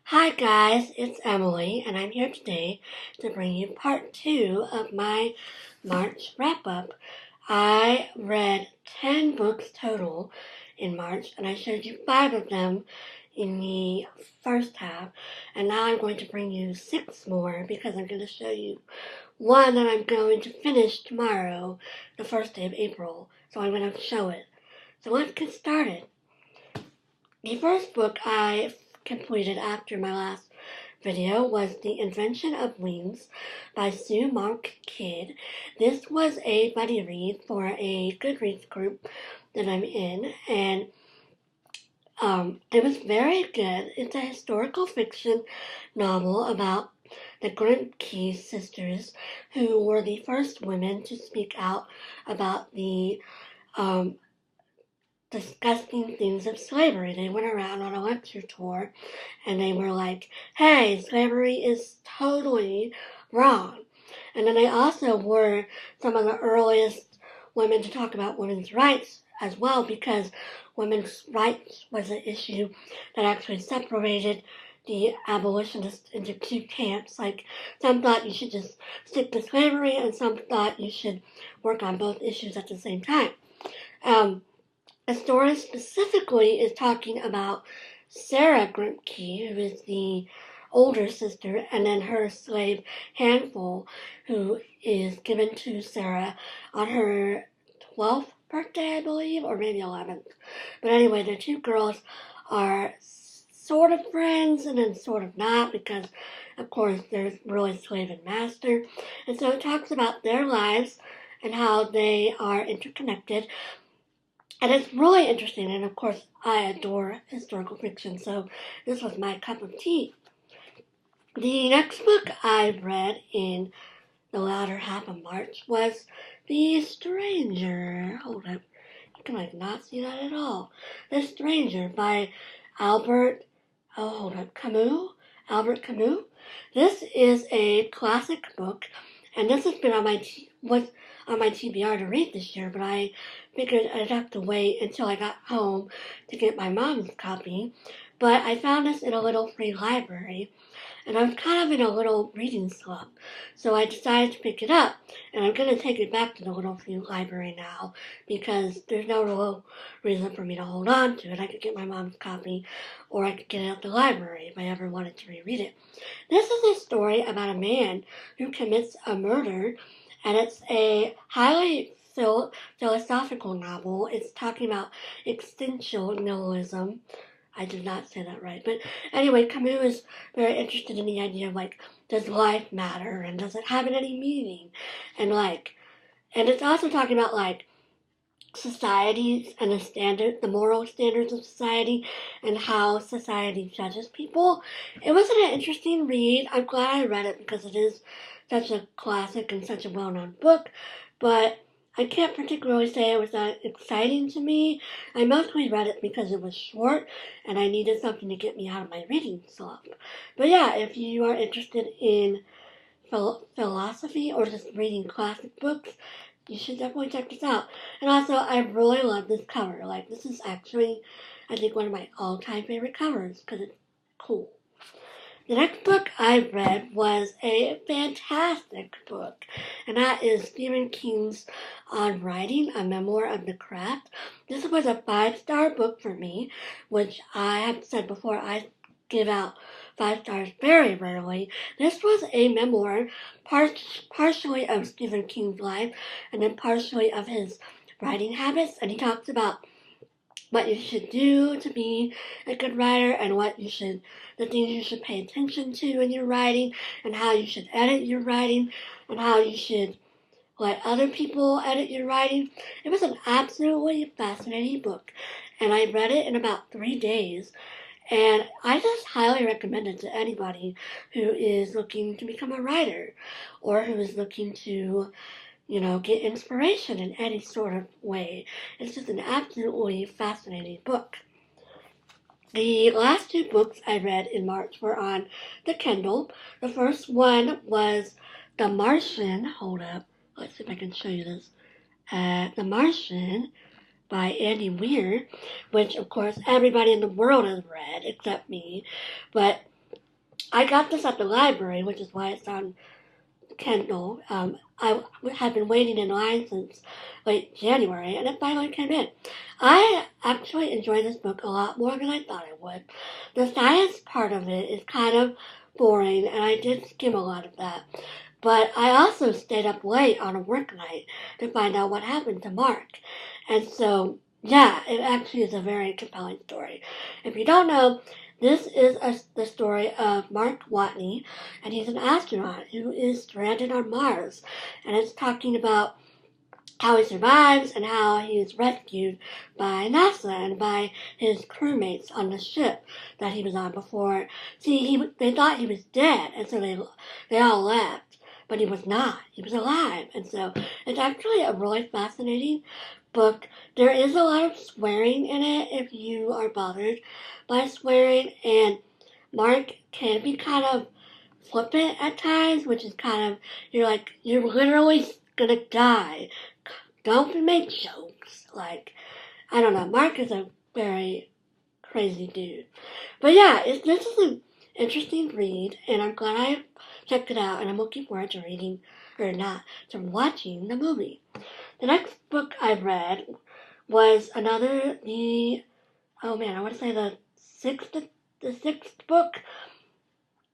Hi guys, it's Emily, and I'm here today to bring you part 2 of my March wrap-up. I read 10 books total in March, and I showed you 5 of them in the first half, and now I'm going to bring you 6 more because I'm going to show you one that I'm going to finish tomorrow, the first day of April, so I'm going to show it. So let's get started. The first book I completed after my last video was The Invention of Wings by Sue Monk Kidd. This was a buddy read for a Goodreads group that I'm in, and it was very good. It's a historical fiction novel about the Grimke sisters, who were the first women to speak out about the disgusting things of slavery. They went around on a lecture tour and they were like, hey, slavery is totally wrong. And then they also were some of the earliest women to talk about women's rights as well, because women's rights was an issue that actually separated the abolitionists into two camps. Like, some thought you should just stick to slavery, and some thought you should work on both issues at the same time. The story specifically is talking about Sarah Grimke, who is the older sister, and then her slave Handful, who is given to Sarah on her 12th birthday, I believe, or maybe 11th. But anyway, the two girls are sort of friends and then sort of not, because of course there's really slave and master. And so it talks about their lives and how they are interconnected. And it's really interesting, and of course, I adore historical fiction, so this was my cup of tea. The next book I read in the latter half of March was The Stranger. Hold up, you can not see that at all. The Stranger by Albert Camus. Albert Camus. This is a classic book, and this has been on my TBR to read this year, but I figured I'd have to wait until I got home to get my mom's copy. But I found this in a little free library, and I was kind of in a little reading slump, so I decided to pick it up, and I'm going to take it back to the little free library now, because there's no real reason for me to hold on to it. I could get my mom's copy, or I could get it at the library if I ever wanted to reread it. This is a story about a man who commits a murder, and it's a highly philosophical novel. It's talking about existential nihilism. I did not say that right. But anyway, Camus is very interested in the idea of, like, does life matter? And does it have any meaning? And it's also talking about, like, societies and the moral standards of society and how society judges people. It was an interesting read. I'm glad I read it because it is such a classic and such a well-known book. But I can't particularly say it was that exciting to me. I mostly read it because it was short and I needed something to get me out of my reading slump. But yeah, if you are interested in philosophy or just reading classic books, you should definitely check this out. And also, I really love this cover. Like, this is actually, I think, one of my all-time favorite covers because it's cool. The next book I read was a fantastic book, and that is Stephen King's On Writing, a Memoir of the Craft. This was a 5-star book for me, which I have said before, I give out 5 stars very rarely. This was a memoir, partially of Stephen King's life, and then partially of his writing habits, and he talks about what you should do to be a good writer, and the things you should pay attention to in your writing, and how you should edit your writing, and how you should let other people edit your writing. It was an absolutely fascinating book, and I read it in about 3 days, and I just highly recommend it to anybody who is looking to become a writer, or who is looking to get inspiration in any sort of way. It's just an absolutely fascinating book. The last 2 books I read in March were on the Kindle. The first one was The Martian. Hold up. Let's see if I can show you this. The Martian by Andy Weir, which of course everybody in the world has read except me. But I got this at the library, which is why it's on Kindle. I had been waiting in line since late January, and it finally came in. I actually enjoyed this book a lot more than I thought I would. The science part of it is kind of boring, and I did skim a lot of that. But I also stayed up late on a work night to find out what happened to Mark. And so, yeah, it actually is a very compelling story. If you don't know, this is the story of Mark Watney, and he's an astronaut who is stranded on Mars. And it's talking about how he survives and how he is rescued by NASA and by his crewmates on the ship that he was on before. See, they thought he was dead, and so they all left, but he was not. He was alive, and so it's actually a really fascinating book. There is a lot of swearing in it if you are bothered by swearing, and Mark can be kind of flippant at times, which is kind of, you're literally gonna die. Don't make jokes. Like, I don't know. Mark is a very crazy dude. But yeah, this is an interesting read, and I'm glad I checked it out, and I'm looking forward to reading, or not, to watching the movie. The next book I read was I want to say sixth book,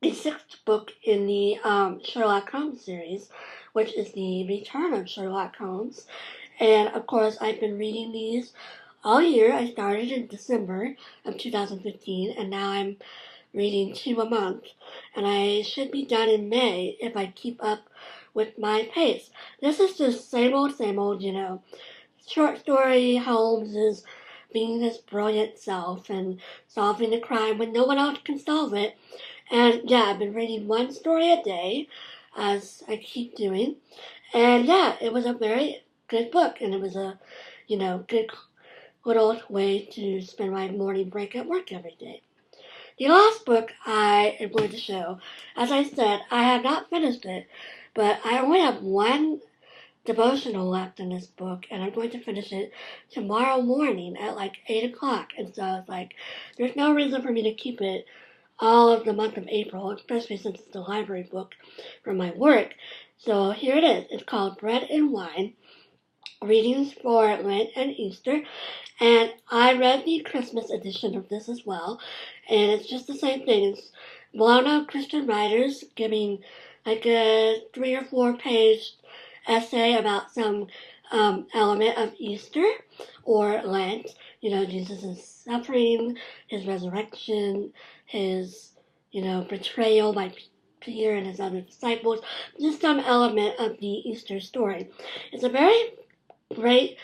the sixth book in the Sherlock Holmes series, which is the Return of Sherlock Holmes. And of course, I've been reading these all year. I started in December of 2015, and now I'm reading 2 a month. And I should be done in May if I keep up with my pace. This is just same old, short story. Holmes is being his brilliant self and solving a crime when no one else can solve it. And yeah, I've been reading one story a day, as I keep doing. And yeah, it was a very good book, and it was a, good little way to spend my morning break at work every day. The last book I am going to show, as I said, I have not finished it, but I only have one devotional left in this book, and I'm going to finish it tomorrow morning at like 8 o'clock. And so I was like, there's no reason for me to keep it all of the month of April, especially since it's the library book from my work. So here it is. It's called Bread and Wine, Readings for Lent and Easter. And I read the Christmas edition of this as well. And it's just the same thing. It's well-known Christian writers giving like a 3 or 4 page essay about some element of Easter or Lent. Jesus' suffering, his resurrection, his, betrayal by Peter and his other disciples, just some element of the Easter story. It's a very great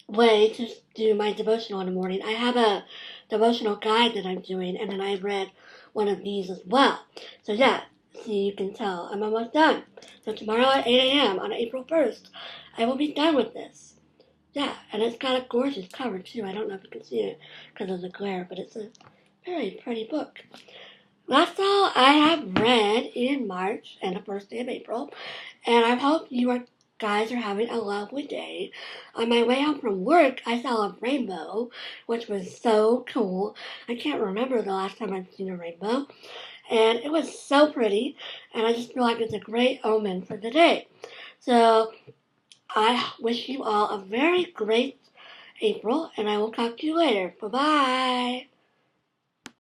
way to do my devotional in the morning. I have a devotional guide that I'm doing, and then I read one of these as well. So yeah, see, you can tell I'm almost done. So tomorrow at 8 a.m. on April 1st, I will be done with this. Yeah, and it's got a gorgeous cover too. I don't know if you can see it because of the glare, but it's a very pretty book. That's all I have read in March and the first day of April, and I hope you guys are having a lovely day. On my way home from work, I saw a rainbow, which was so cool. I can't remember the last time I've seen a rainbow, and it was so pretty, and I just feel like it's a great omen for the day. So I wish you all a very great April, and I will talk to you later. Bye-bye.